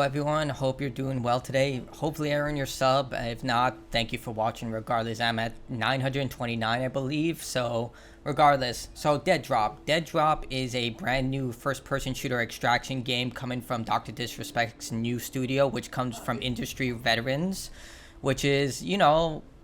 Hello everyone, hope you're doing well today. Hopefully I earned your sub. If not, thank you for watching regardless. I'm at 929 I believe. So regardless, Deadrop is a brand new first person shooter extraction game coming from Dr. Disrespect's new studio, which comes from industry veterans, which is,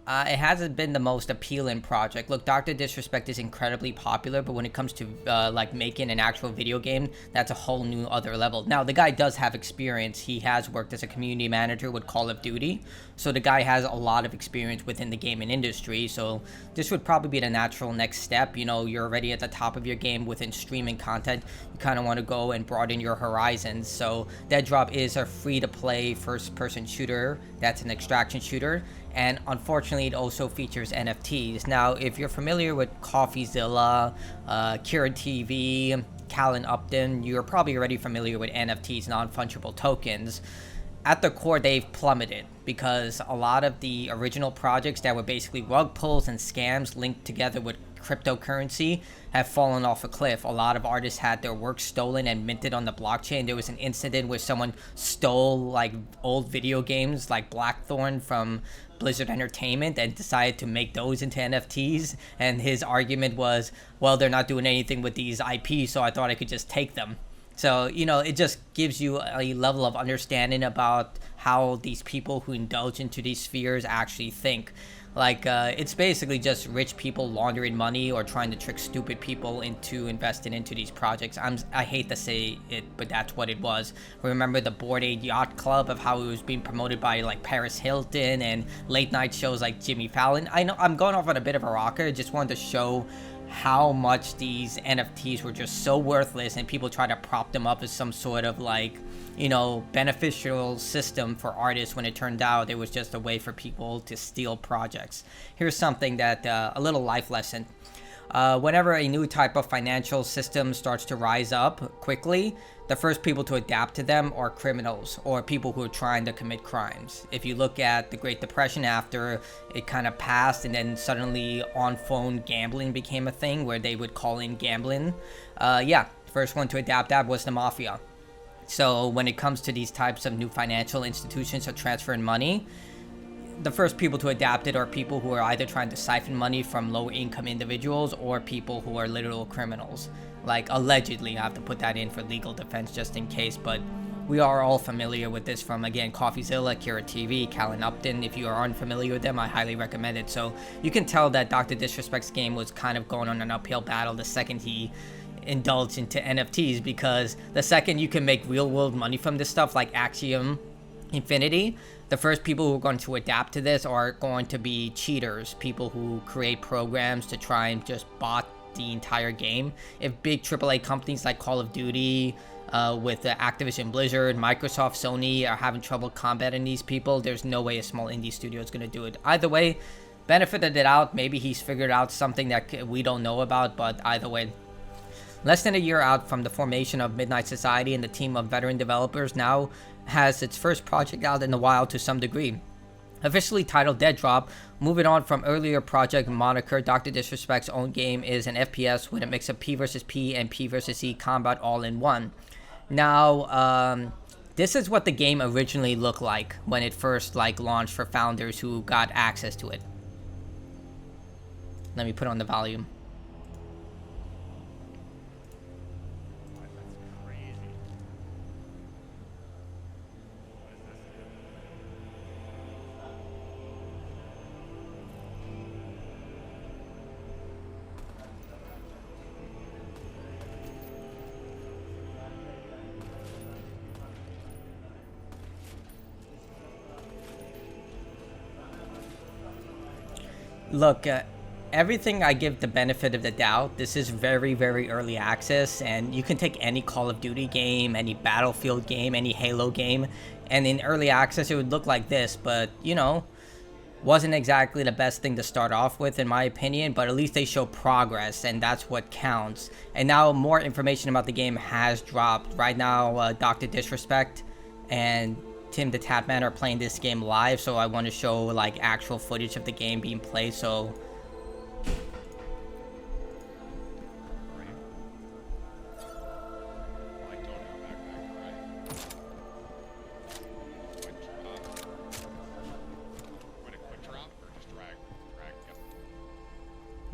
it hasn't been the most appealing project. Look, Dr. Disrespect is incredibly popular, but when it comes to like making an actual video game, that's a whole new other level. Now, the guy does have experience. He has worked as a community manager with Call of Duty, so the guy has a lot of experience within the gaming industry. So this would probably be the natural next step. You're already at the top of your game within streaming content. You kind of want to go and broaden your horizons. So Deadrop is a free-to-play first-person shooter. That's an extraction shooter. And unfortunately, it also features NFTs. Now, if you're familiar with CoffeeZilla, Kira TV, Callan Upton, you're probably already familiar with NFTs, non-fungible tokens. At the core, they've plummeted because a lot of the original projects that were basically rug pulls and scams linked together with cryptocurrency have fallen off a cliff. A lot of artists had their work stolen and minted on the blockchain. There was an incident where someone stole like old video games like Blackthorn from Blizzard Entertainment and decided to make those into NFTs, and his argument was, well, they're not doing anything with these IPs, so I thought I could just take them. So, it just gives you a level of understanding about how these people who indulge into these spheres actually think. Like, it's basically just rich people laundering money or trying to trick stupid people into investing into these projects. I hate to say it, but that's what it was. Remember the Bored Ape Yacht Club, of how it was being promoted by like Paris Hilton and late night shows like Jimmy Fallon. I know I'm going off on a bit of a rocker. Just wanted to show how much these NFTs were just so worthless, and people try to prop them up as some sort of like, beneficial system for artists, when it turned out it was just a way for people to steal projects. Here's something that, a little life lesson. Whenever a new type of financial system starts to rise up quickly, the first people to adapt to them are criminals or people who are trying to commit crimes. If you look at the Great Depression, after it kind of passed and then suddenly on-phone gambling became a thing where they would call in gambling, first one to adapt that was the mafia. So when it comes to these types of new financial institutions or transferring money, the first people to adapt it are people who are either trying to siphon money from lower income individuals or people who are literal criminals. Like, allegedly, I have to put that in for legal defense just in case, but we are all familiar with this from, again, CoffeeZilla, Kira TV, Callan Upton. If you are unfamiliar with them, I highly recommend it. So you can tell that Dr. Disrespect's game was kind of going on an uphill battle the second he indulged into NFTs, because the second you can make real world money from this stuff like Axiom Infinity, the first people who are going to adapt to this are going to be cheaters, people who create programs to try and just bot the entire game. If big AAA companies like Call of Duty, with Activision Blizzard, Microsoft, Sony are having trouble combating these people, there's no way a small indie studio is going to do it. Either way, benefit of the doubt, maybe he's figured out something that we don't know about, but either way. Less than a year out from the formation of Midnight Society, and the team of veteran developers now has its first project out in the wild to some degree. Officially titled Deadrop, moving on from earlier project moniker, Dr. Disrespect's own game is an FPS with a mix of P versus P and P versus E combat all in one. Now, this is what the game originally looked like when it first launched for founders who got access to it. Let me put on the volume. Look, everything I give the benefit of the doubt. This is very, very early access, and you can take any Call of Duty game, any Battlefield game, any Halo game, and in early access it would look like this, but, wasn't exactly the best thing to start off with, in my opinion, but at least they show progress, and that's what counts. And now more information about the game has dropped. Right now, Dr. Disrespect and Tim the Tatman are playing this game live, so I want to show actual footage of the game being played. So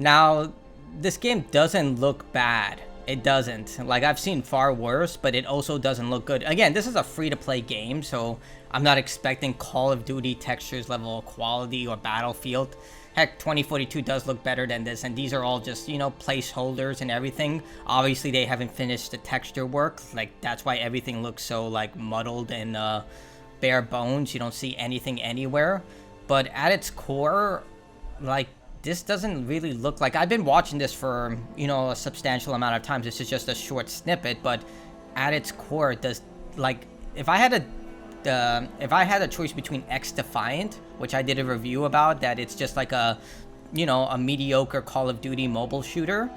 Now, this game doesn't look bad. It doesn't. Like, I've seen far worse, but it also doesn't look good. Again, this is a free-to-play game, so I'm not expecting Call of Duty textures level of quality or Battlefield. Heck, 2042 does look better than this, and these are all just, you know, placeholders and everything. Obviously, they haven't finished the texture work. Like, that's why everything looks so, like, muddled and bare bones. You don't see anything anywhere. But at its core, like, this doesn't really look like... I've been watching this for, you know, a substantial amount of times. This is just a short snippet, but at its core, it does, like, if I had a choice between X Defiant, which I did a review about, that it's just like a, you know, a mediocre Call of Duty mobile shooter,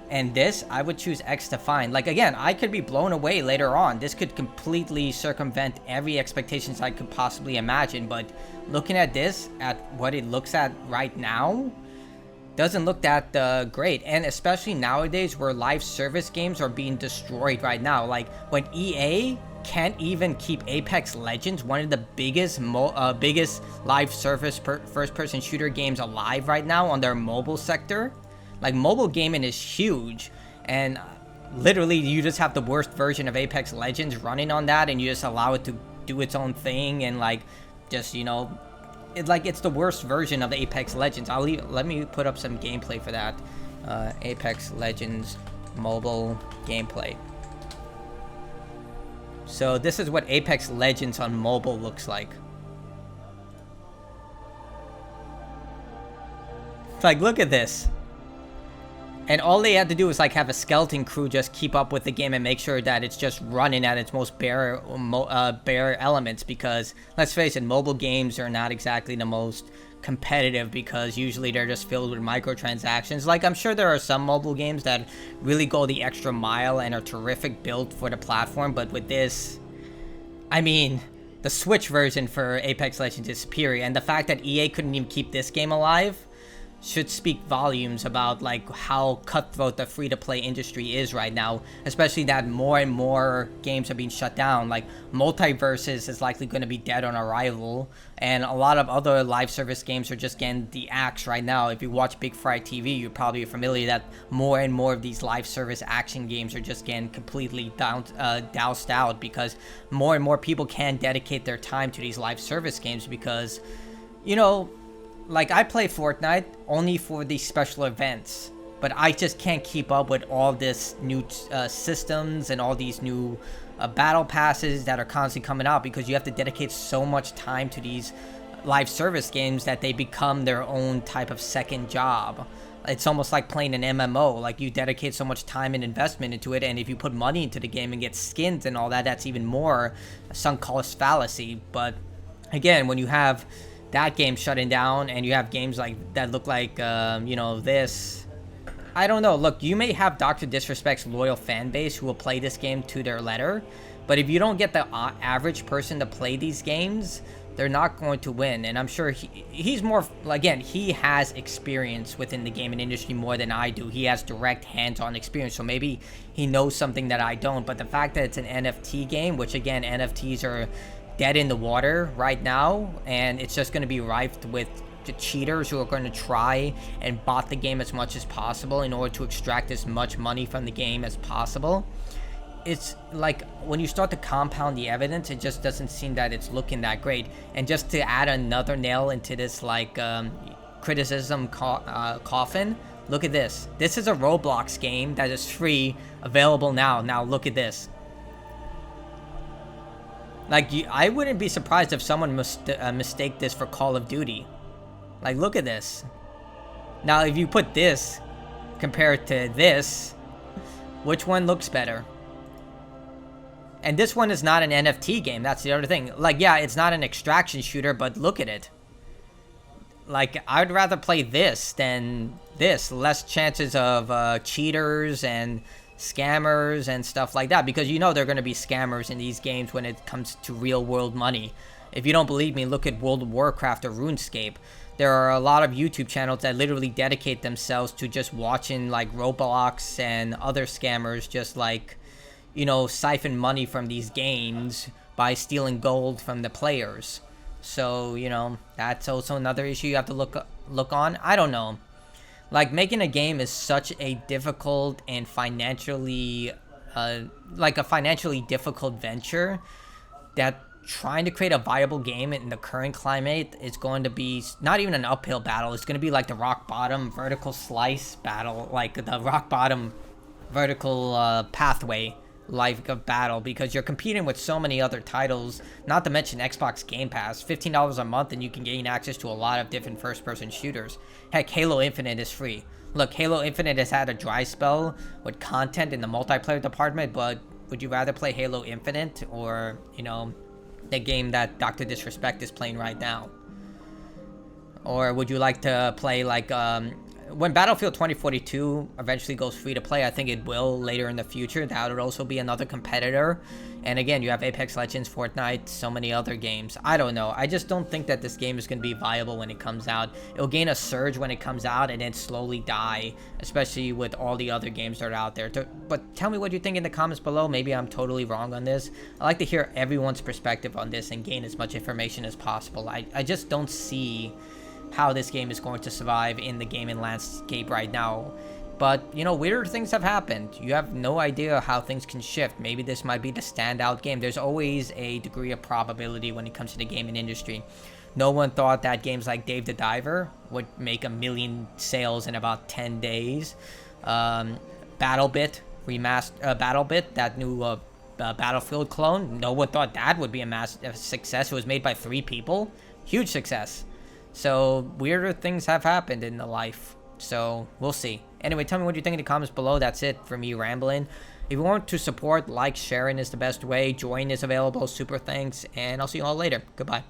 and this, I would choose X Defiant. Like, again, I could be blown away later on. This could completely circumvent every expectations I could possibly imagine, but looking at this, at what it looks at right now, doesn't look that great. And especially nowadays where live service games are being destroyed right now. Like, when EA can't even keep Apex Legends, one of the biggest live service first-person shooter games alive right now, on their mobile sector. Like, mobile gaming is huge, and literally you just have the worst version of Apex Legends running on that, and you just allow it to do its own thing, and like, just, you know, it's the worst version of Apex Legends. Let me put up some gameplay for that. Apex Legends mobile gameplay. So this is what Apex Legends on mobile looks like. Like, look at this. And all they had to do is like have a skeleton crew just keep up with the game and make sure that it's just running at its most bare elements, because let's face it, mobile games are not exactly the most competitive, because usually they're just filled with microtransactions. Like, I'm sure there are some mobile games that really go the extra mile and are terrific built for the platform, but with this, I mean, the Switch version for Apex Legends is superior, and the fact that EA couldn't even keep this game alive should speak volumes about like how cutthroat the free-to-play industry is right now, especially that more and more games are being shut down. Like, Multiverses is likely going to be dead on arrival, and a lot of other live service games are just getting the axe right now. If you watch Big Fry TV, you're probably familiar that more and more of these live service action games are just getting completely doused out, because more and more people can dedicate their time to these live service games, because, you know, like, I play Fortnite only for these special events, but I just can't keep up with all this new systems and all these new battle passes that are constantly coming out, because you have to dedicate so much time to these live service games that they become their own type of second job. It's almost like playing an MMO. Like, you dedicate so much time and investment into it, and if you put money into the game and get skins and all that, that's even more sunk cost fallacy. But again, when you have that game shutting down, and you have games like that look like, you know, this, I don't know. Look, you may have Dr. Disrespect's loyal fan base who will play this game to their letter, but if you don't get the average person to play these games, they're not going to win. And I'm sure he's more, again, he has experience within the gaming industry more than I do. He has direct hands-on experience, so maybe he knows something that I don't. But the fact that it's an NFT game, which again, NFTs are dead in the water right now, and it's just going to be rife with the cheaters who are going to try and bot the game as much as possible in order to extract as much money from the game as possible. It's like, when you start to compound the evidence, it just doesn't seem that it's looking that great. And just to add another nail into this, like, criticism coffin, look at this. This is a Roblox game that is free, available now. Now look at this. Like, I wouldn't be surprised if someone mistake this for Call of Duty. Like, look at this. Now, if you put this compared to this, which one looks better? And this one is not an NFT game. That's the other thing. Like, yeah, it's not an extraction shooter, but look at it. Like, I'd rather play this than this. Less chances of cheaters and scammers and stuff like that, because you know they're going to be scammers in these games when it comes to real world money. If you don't believe me, look at World of Warcraft or RuneScape. There are a lot of YouTube channels that literally dedicate themselves to just watching like Roblox and other scammers just, like, you know, siphon money from these games by stealing gold from the players. So, you know, that's also another issue you have to look on. I don't know. Like, making a game is such a difficult and financially, like a financially difficult venture that trying to create a viable game in the current climate is going to be not even an uphill battle. It's going to be like the rock bottom vertical slice battle, like the rock bottom vertical pathway life of battle, because you're competing with so many other titles, not to mention Xbox Game Pass, $15 a month, and you can gain access to a lot of different first-person shooters. Heck, Halo Infinite is free. Look, Halo Infinite has had a dry spell with content in the multiplayer department, but would you rather play Halo Infinite or, you know, the game that Dr. Disrespect is playing right now? Or would you like to play like when Battlefield 2042 eventually goes free to play? I think it will later in the future. That would also be another competitor. And again, you have Apex Legends, Fortnite, so many other games. I don't know. I just don't think that this game is going to be viable when it comes out. It'll gain a surge when it comes out and then slowly die, especially with all the other games that are out there. But tell me what you think in the comments below. Maybe I'm totally wrong on this. I like to hear everyone's perspective on this and gain as much information as possible. I just don't see how this game is going to survive in the gaming landscape right now. But, you know, weirder things have happened. You have no idea how things can shift. Maybe this might be the standout game. There's always a degree of probability when it comes to the gaming industry. No one thought that games like Dave the Diver would make 1 million sales in about 10 days. BattleBit, BattleBit, that new Battlefield clone, no one thought that would be a massive success. It was made by 3 people. Huge success. So, weirder things have happened in the life. So, we'll see. Anyway, tell me what you think in the comments below. That's it for me rambling. If you want to support, like, sharing is the best way. Join is available. Super thanks. And I'll see you all later. Goodbye.